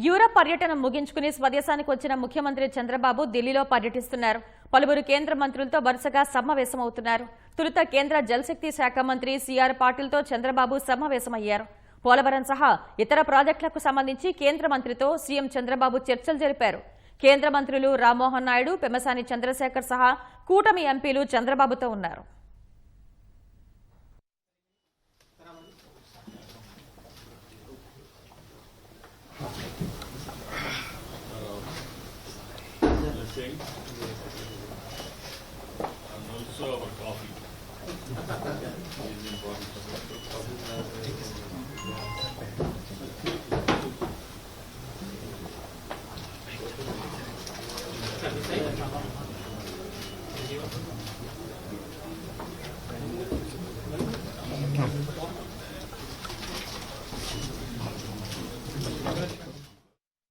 Europe పర్యటన ముగించుకుని స్వదేశానికి వచ్చిన ముఖ్యమంత్రి చంద్రబాబు ఢిల్లీలో పర్యటిస్తున్నారు. పలువురు కేంద్ర మంత్రులతో వరుసగా సమావేశమవుతున్నారు. తొలుత కేంద్ర జలశక్తి శాఖ మంత్రి సిఆర్ పాటిల్తో చంద్రబాబు సమావేశమయ్యారు. పోలవరం సహా ఇతర ప్రాజెక్టులకు సంబంధించి కేంద్ర మంత్రితో సీఎం చంద్రబాబు చర్చలు జరిపారు. కేంద్ర మంత్రులు రామ్మోహన్ నాయుడు, పెమ్మసాని చంద్రశేఖర్ సహా కూటమి ఎంపీలు చంద్రబాబుతో ఉన్నారు. And also our coffee is important.